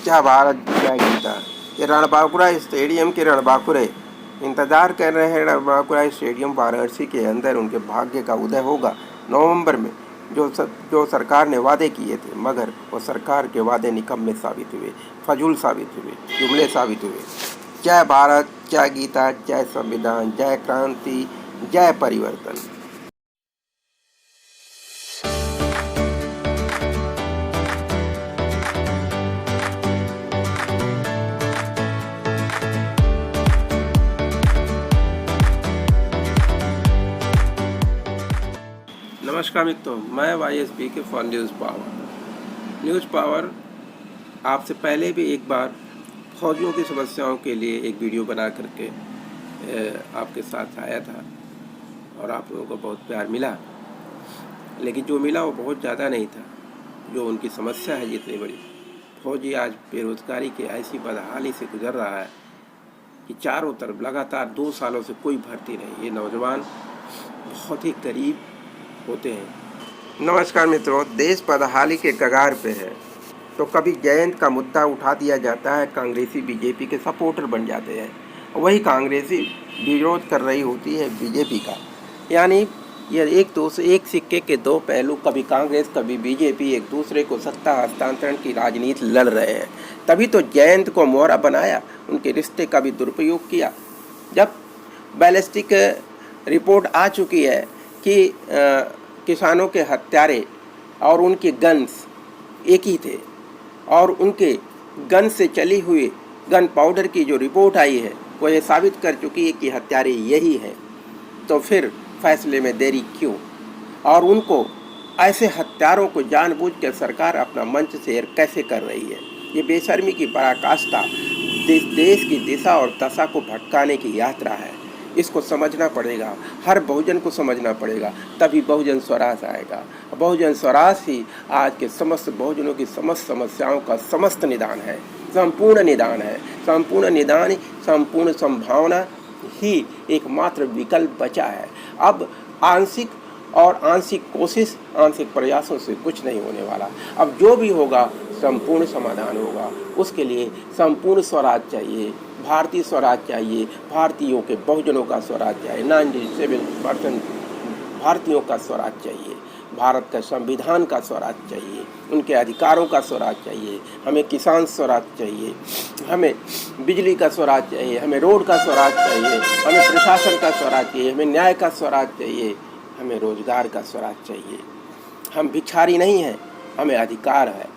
क्या भारत क्या गीता। ये रणबांकुरा स्टेडियम के रणबांकुरे इंतज़ार कर रहे हैं। रणबांकुरा स्टेडियम वाराणसी के अंदर उनके भाग्य का उदय होगा नवंबर में। जो सरकार ने वादे किए थे, मगर वो सरकार के वादे निकम्मे साबित हुए, फजूल साबित हुए, जुमले साबित हुए। जय भारत, जय गीता, जय संविधान, जय क्रांति, जय परिवर्तन। नमस्कार मित्रों, मैं YSP के फॉर न्यूज़ पावर आपसे पहले भी एक बार फौजियों की समस्याओं के लिए एक वीडियो बना करके आपके साथ आया था और आप लोगों को बहुत प्यार मिला। लेकिन जो मिला वो बहुत ज़्यादा नहीं था। जो उनकी समस्या है जितनी बड़ी, फौजी आज बेरोज़गारी की ऐसी बदहाली से गुजर रहा है कि चारों तरफ लगातार 2 सालों से कोई भर्ती नहीं। ये नौजवान बहुत ही गरीब होते हैं। नमस्कार मित्रों, देश बदहाली के कगार पे है तो कभी जयंत का मुद्दा उठा दिया जाता है, कांग्रेसी बीजेपी के सपोर्टर बन जाते हैं। वही कांग्रेसी विरोध कर रही होती है बीजेपी का। यानी ये एक सिक्के के दो पहलू, कभी कांग्रेस कभी बीजेपी एक दूसरे को सत्ता हस्तांतरण की राजनीति लड़ रहे हैं। तभी तो जयंत को मोहरा बनाया, उनके रिश्ते का भी दुरुपयोग किया। जब बैलिस्टिक रिपोर्ट आ चुकी है कि किसानों के हत्यारे और उनके गन्स एक ही थे और उनके गन से चली हुई गन पाउडर की जो रिपोर्ट आई है वो ये साबित कर चुकी है कि हत्यारे यही हैं, तो फिर फैसले में देरी क्यों? और उनको ऐसे हत्यारों को जानबूझकर सरकार अपना मंच शेयर कैसे कर रही है? ये बेशर्मी की पराकाष्ठा देश की दिशा और दशा को भटकाने की यात्रा है। इसको समझना पड़ेगा, हर बहुजन को समझना पड़ेगा, तभी बहुजन स्वराज आएगा। बहुजन स्वराज ही आज के समस्त बहुजनों की समस्त समस्याओं का समस्त निदान है, संपूर्ण निदान है। संपूर्ण निदान, संपूर्ण संभावना ही एकमात्र विकल्प बचा है। अब आंशिक कोशिश, आंशिक प्रयासों से कुछ नहीं होने वाला। अब जो भी होगा संपूर्ण समाधान होगा। उसके लिए संपूर्ण स्वराज चाहिए, भारतीय स्वराज चाहिए, भारतीयों के बहुजनों का स्वराज चाहिए, 97% भारतीयों का स्वराज चाहिए, भारत का संविधान का स्वराज चाहिए, उनके अधिकारों का स्वराज चाहिए। हमें किसान स्वराज चाहिए, हमें बिजली का स्वराज चाहिए, हमें रोड का स्वराज चाहिए, हमें प्रशासन का स्वराज चाहिए, हमें न्याय का स्वराज चाहिए, हमें रोजगार का स्वराज चाहिए। हम भिखारी नहीं हैं, हमें अधिकार है,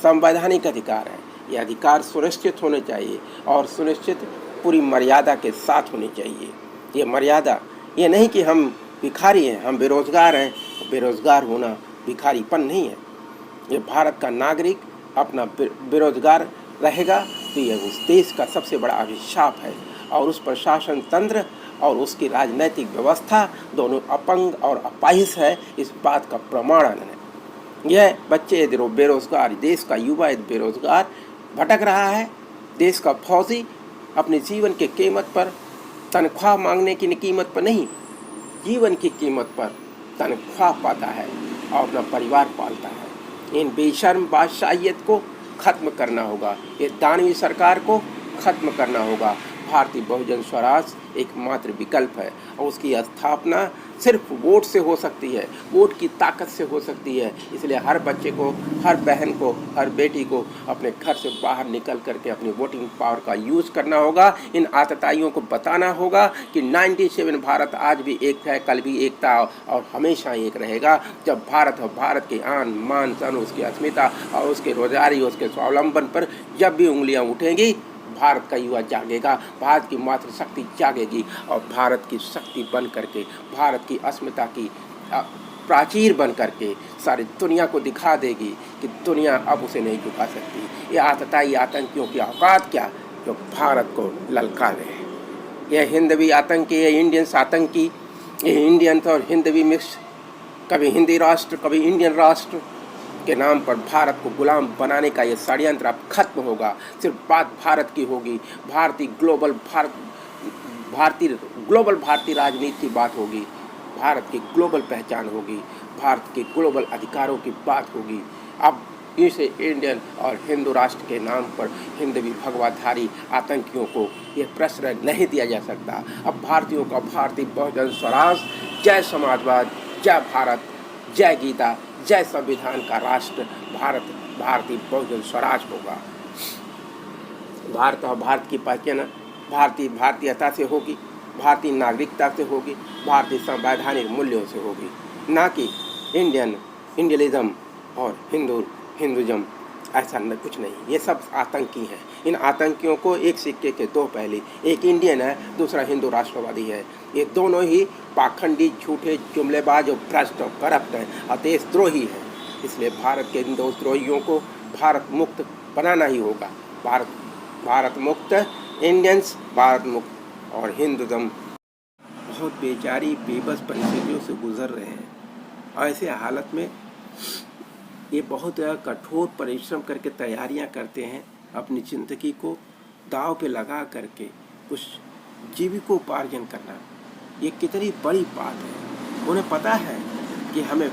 संवैधानिक अधिकार है। ये अधिकार सुनिश्चित होने चाहिए और सुनिश्चित पूरी मर्यादा के साथ होनी चाहिए। ये मर्यादा ये नहीं कि हम भिखारी हैं, हम बेरोज़गार हैं। बेरोज़गार होना भिखारीपन नहीं है। ये भारत का नागरिक अपना बेरोज़गार रहेगा तो यह उस देश का सबसे बड़ा अभिशाप है और उस प्रशासन तंत्र और उसकी राजनीतिक व्यवस्था दोनों अपंग और अपाहिज है। इस बात का प्रमाण है। यह बच्चे बेरोज़गार, देश का युवा बेरोज़गार भटक रहा है। देश का फौजी अपने जीवन के कीमत पर, तनख्वाह मांगने की कीमत पर नहीं, जीवन की कीमत पर तनख्वाह पाता है और अपना परिवार पालता है। इन बेशर्म बादशाहियत को ख़त्म करना होगा, ये दानवी सरकार को ख़त्म करना होगा। भारतीय बहुजन स्वराज एकमात्र विकल्प है और उसकी स्थापना सिर्फ वोट से हो सकती है, वोट की ताकत से हो सकती है। इसलिए हर बच्चे को, हर बहन को, हर बेटी को अपने घर से बाहर निकल करके अपनी वोटिंग पावर का यूज़ करना होगा। इन आतताइयों को बताना होगा कि 97 भारत आज भी एक है, कल भी एक था और हमेशा एक रहेगा। जब भारत और भारत के आन मान सन, उसकी अस्मिता और उसके रोजगारी, उसके स्वावलंबन पर जब भी उंगलियां उठेंगी, भारत का युवा जागेगा, भारत की मातृशक्ति जागेगी और भारत की शक्ति बन करके, भारत की अस्मिता की प्राचीर बन करके सारी दुनिया को दिखा देगी कि दुनिया अब उसे नहीं झुका सकती। ये आतताई आतंकियों की औकात क्या जो भारत को ललकारे। ये हिंदवी आतंकी, ये इंडियंस आतंकी, ये इंडियंस और हिंदवी मिक्स, कभी हिंदी राष्ट्र कभी इंडियन राष्ट्र के नाम पर भारत को गुलाम बनाने का ये षड्यंत्र अब खत्म होगा। सिर्फ बात भारत की होगी, भारतीय ग्लोबल भारतीय राजनीति की बात होगी, भारत की ग्लोबल पहचान होगी, भारत के ग्लोबल अधिकारों की बात होगी। अब इसे इंडियन और हिंदू राष्ट्र के नाम पर हिंदवी भगवाधारी आतंकियों को ये प्रश्रय नहीं दिया जा सकता। अब भारतीयों का भारतीय बहुजन स्वराज, जय समाजवाद, जय भारत, जय गीता, जय संविधान का राष्ट्र भारत भारतीय बहुजन स्वराज होगा। भारत और भारत की पहचान भारतीयता से होगी, भारतीय नागरिकता से होगी, भारतीय संवैधानिक मूल्यों से होगी, ना कि इंडियनिज्म और हिंदुज़म। ऐसा कुछ नहीं, ये सब आतंकी हैं। इन आतंकियों को एक सिक्के के दो पहलू, एक इंडियन है, दूसरा हिंदू राष्ट्रवादी है। ये दोनों ही पाखंडी, झूठे, जुमलेबाज और भ्रष्ट और करप्ट हैं और देशद्रोही हैं। इसलिए भारत के इन देशद्रोहियों को भारत मुक्त बनाना ही होगा। भारत मुक्त इंडियंस, भारत मुक्त और हिंदुज़म बहुत बेचारी बेबस परिस्थितियों से गुजर रहे हैं। ऐसे हालत में ये बहुत कठोर परिश्रम करके तैयारियां करते हैं, अपनी ज़िंदगी को दांव पे लगा करके कुछ जीविकोपार्जन करना। ये कितनी बड़ी बात है। उन्हें पता है कि हमें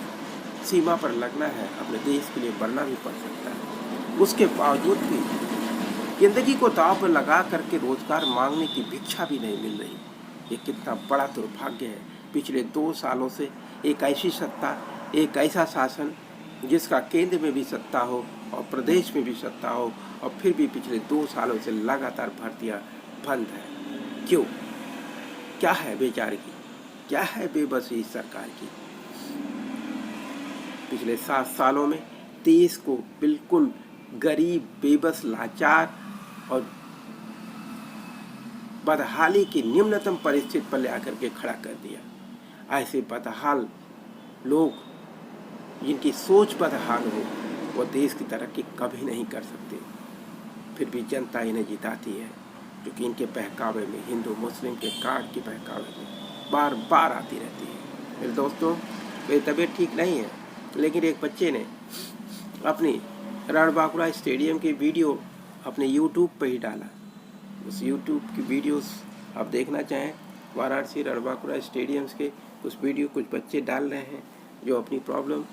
सीमा पर लगना है, अपने देश के लिए मरना भी पड़ सकता है। उसके बावजूद भी ज़िंदगी को दांव पर लगा करके रोज़गार मांगने की भिक्षा भी नहीं मिल रही। ये कितना बड़ा दुर्भाग्य है। पिछले 2 सालों से एक ऐसी सत्ता, एक ऐसा शासन जिसका केंद्र में भी सत्ता हो और प्रदेश में भी सत्ता हो, और फिर भी पिछले 2 सालों से लगातार भर्तियां बंद है। क्यों? क्या है बेचारे की? क्या है बेबसी सरकार की? पिछले 7 सालों में देश को बिल्कुल गरीब, बेबस, लाचार और बदहाली की निम्नतम परिस्थिति पर ले आकर के खड़ा कर दिया। ऐसे बदहाल लोग जिनकी सोच बदहाल हो, वो देश की तरक्की कभी नहीं कर सकते। फिर भी जनता इन्हें जिताती है, क्योंकि इनके बहकावे में, हिंदू मुस्लिम के कार्ड के बहकावे में बार बार आती रहती है। मेरे दोस्तों, मेरी तबीयत ठीक नहीं है, लेकिन एक बच्चे ने अपनी रणबांकुरा स्टेडियम की वीडियो अपने यूट्यूब पर ही डाला। उस यूट्यूब की वीडियोस आप देखना चाहें, वाराणसी रणबांकुरा स्टेडियम्स के कुछ वीडियो कुछ बच्चे डाल रहे हैं, जो अपनी प्रॉब्लम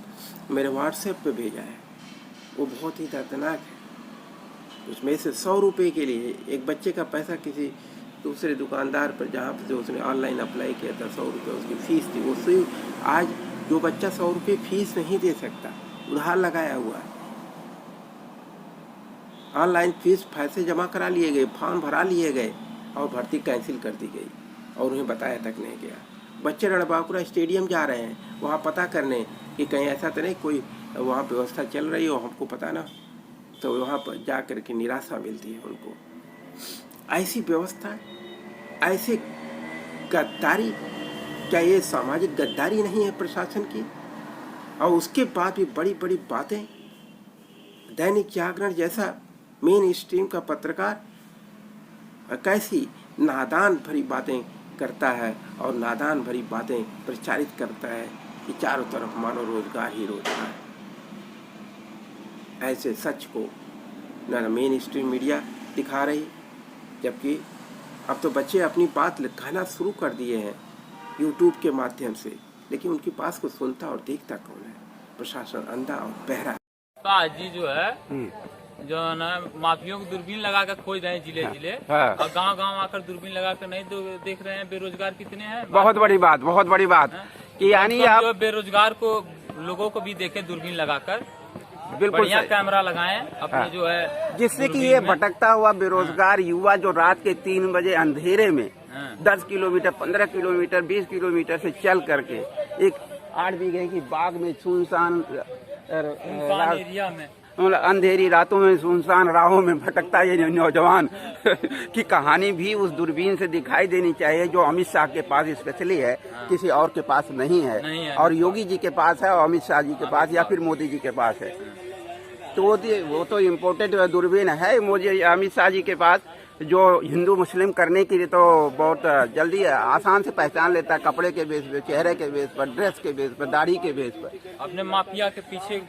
मेरे व्हाट्सएप पे भेजा है। वो बहुत ही दर्दनाक है। उसमें से 100 रुपये के लिए एक बच्चे का पैसा किसी दूसरे दुकानदार पर, जहाँ पर जो उसने ऑनलाइन अप्लाई किया था, 100 रुपये उसकी फ़ीस थी। वो आज जो बच्चा 100 रुपये फीस नहीं दे सकता, उधार लगाया हुआ है। ऑनलाइन फीस पैसे जमा करा लिए गए, फॉर्म भरा लिए गए और भर्ती कैंसिल कर दी गई और उन्हें बताया तक नहीं गया। बच्चे रणबांकुरा स्टेडियम जा रहे हैं वहाँ पता करने कि कहीं ऐसा तो नहीं कोई वहाँ व्यवस्था चल रही हो, हमको पता ना, तो वहाँ पर जा कर के निराशा मिलती है उनको। ऐसी व्यवस्था, ऐसे गद्दारी, क्या ये सामाजिक गद्दारी नहीं है प्रशासन की? और उसके बाद भी बड़ी बड़ी बातें। दैनिक जागरण जैसा मेन स्ट्रीम का पत्रकार कैसी नादान भरी बातें करता है और नादान भरी बातें प्रचारित करता है कि चारों तरफ मानो रोजगार ही रोजगार। ऐसे सच को न मेन स्ट्रीम मीडिया दिखा रही, जबकि अब तो बच्चे अपनी बात लिखाना शुरू कर दिए हैं यूट्यूब के माध्यम से, लेकिन उनके पास को सुनता और देखता कौन है? प्रशासन अंधा और बहरा। जी जो है जो ना माफियों को दूरबीन लगा कर खोज रहे हैं जिले जिले, और गांव गांव आकर दूरबीन लगा कर नहीं देख रहे हैं बेरोजगार कितने हैं। बहुत बड़ी बात कि यानी आप जो बेरोजगार को लोगों को भी देखें दूरबीन लगाकर, बिल्कुल बढ़िया कैमरा लगाएं अपने जो है, जिससे कि ये भटकता हुआ बेरोजगार युवा जो रात के 3 बजे अंधेरे में 10 किलोमीटर, 15 किलोमीटर, 20 किलोमीटर से चल करके एक 8 बीघे की बाग में सुनसान एरिया में, अंधेरी रातों में सुनसान राहों में भटकता ये नौजवान की कहानी भी उस दूरबीन से दिखाई देनी चाहिए, जो अमित शाह के पास स्पेशली है, किसी और के पास नहीं है। और योगी जी के पास है और अमित शाह जी के पास या फिर मोदी जी के पास है। तो वो तो इम्पोर्टेंट दूरबीन है मोदी अमित शाह जी के पास, जो हिंदू मुस्लिम करने के लिए तो बहुत जल्दी आसान से पहचान लेता है, कपड़े के बेस पर, चेहरे के बेस पर, ड्रेस के बेस पर, दाढ़ी के बेस पर। अपने माफिया के पीछे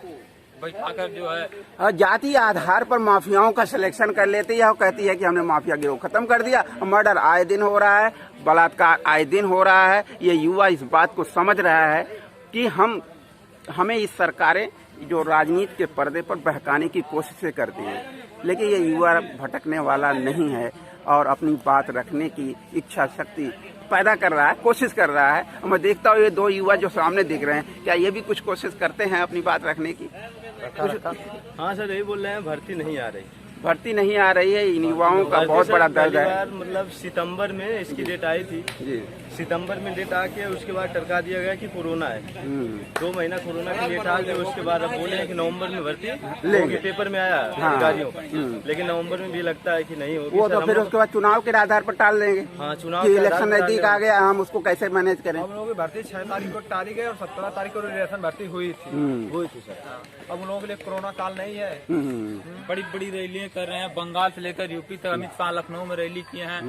बैठाकर जो है जाति आधार पर माफियाओं का सिलेक्शन कर लेती है और कहती है कि हमने माफिया गिरोह खत्म कर दिया। मर्डर आए दिन हो रहा है, बलात्कार आए दिन हो रहा है। ये युवा इस बात को समझ रहा है कि हमें इस सरकारें जो राजनीति के पर्दे पर बहकाने की कोशिशें करते हैं। लेकिन ये युवा भटकने वाला नहीं है और अपनी बात रखने की इच्छा शक्ति पैदा कर रहा है, कोशिश कर रहा है। और मैं देखता हूँ ये दो युवा जो सामने दिख रहे हैं, क्या ये भी कुछ कोशिश करते हैं अपनी बात रखने की? हाँ सर, यही बोल रहे हैं, भर्ती नहीं आ रही। भर्ती नहीं आ रही है, इन युवाओं का बहुत बड़ा दर्द है। मतलब सितंबर में इसकी डेट आई थी जी, सितंबर में डेट आके उसके बाद टरका दिया गया कि कोरोना है। 2 महीना कोरोना की डेट आ गई, उसके बाद अब बोले हैं कि नवंबर में भर्ती लेंगे, पेपर में आया अधिकारियों का। लेकिन नवंबर में भी लगता है कि नहीं होगी। वो तो फिर उसके बाद चुनाव के आधार पर टाल देंगे। हाँ, चुनाव इलेक्शन नजदीक आ गया, हम उसको कैसे मैनेज करें? हम लोगों की भर्ती 6 तारीख को तारीख है और 17 तारीख को रिलेशन भर्ती हुई थी सर। अब उन लोगों के लिए कोरोना काल नहीं है। बड़ी बड़ी रैलियां कर रहे हैं, बंगाल से लेकर यूपी तक। अमित शाह लखनऊ में रैली किए हैं,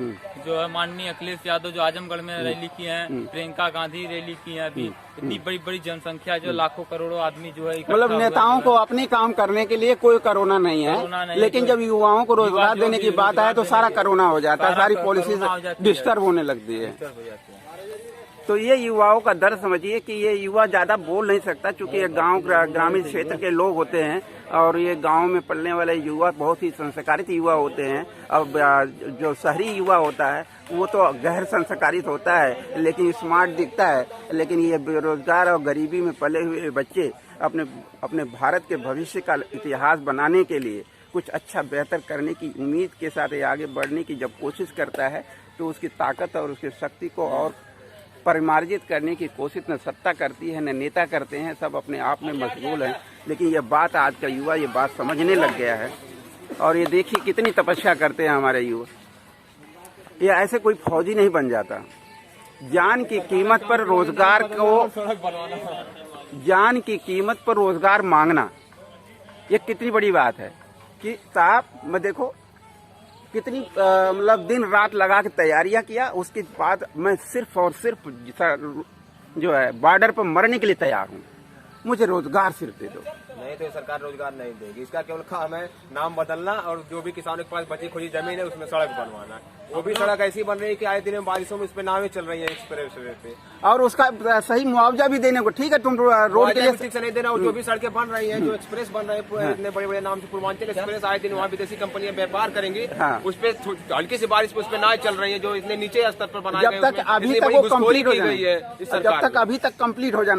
जो है माननीय अखिलेश यादव जो आजमगढ़ में रैली किए हैं, प्रियंका गांधी रैली की है। अभी इतनी बड़ी बड़ी जनसंख्या जो लाखों करोड़ों आदमी जो है, मतलब नेताओं को अपनी काम करने के लिए कोई कोरोना नहीं है, लेकिन जब युवाओं को रोजगार देने की बात आए तो सारा कोरोना हो जाता है, सारी पॉलिसी डिस्टर्ब होने लगती है। तो ये युवाओं का दर्द समझिए कि ये युवा ज्यादा बोल नहीं सकता, क्योंकि ये गांव ग्रामीण क्षेत्र के लोग होते हैं और ये गांव में पढ़ने वाले युवा बहुत ही संस्कारित युवा होते हैं। अब जो शहरी युवा होता है वो तो गैर संस्कारित होता है, लेकिन स्मार्ट दिखता है। लेकिन ये बेरोजगार और गरीबी में पले हुए बच्चे अपने भारत के भविष्य का इतिहास बनाने के लिए कुछ अच्छा बेहतर करने की उम्मीद के साथ ये आगे बढ़ने की जब कोशिश करता है तो उसकी ताकत और उसकी शक्ति को और परिमार्जित करने की कोशिश न सत्ता करती है न नेता करते हैं, सब अपने आप में मशगूल हैं। लेकिन ये बात आज का युवा ये बात समझने लग गया है। और ये देखिए कितनी तपस्या करते हैं हमारे युवा। ये ऐसे कोई फौजी नहीं बन जाता। जान की कीमत पर रोजगार जान की कीमत पर रोजगार मांगना, ये कितनी बड़ी बात है कि साहब मैं देखो कितनी मतलब दिन रात लगा के तैयारियां किया, उसके बाद मैं सिर्फ और सिर्फ जो है बॉर्डर पर मरने के लिए तैयार हूँ, मुझे रोजगार सिर्फ दे दो। नहीं तो सरकार रोजगार नहीं देगी, इसका केवल काम है नाम बदलना और जो भी किसानों के पास बची खुची जमीन है उसमें सड़क बनवाना। वो भी सड़क ऐसी बन रही है कि आए दिन बारिशों में इस पे नावें चल रही है एक्सप्रेस वे पे, और उसका सही मुआवजा भी देने को। ठीक है, तुम रोड के लिए ठीक से नहीं देना। जो भी सड़कें बन रही है, जो एक्सप्रेस बन रहे हैं इतने बड़े बड़े नाम से, पूर्वांचल एक्सप्रेस आए दिन वहाँ विदेशी कंपनियां व्यापार करेंगी, उस पे हल्की सी बारिश पे उस पे नाव चल रही है जो इतने नीचे स्तर पर बनाई जब तक अभी तक वो कम्प्लीट हो जाए, जब तक अभी तक कम्प्लीट हो जाए।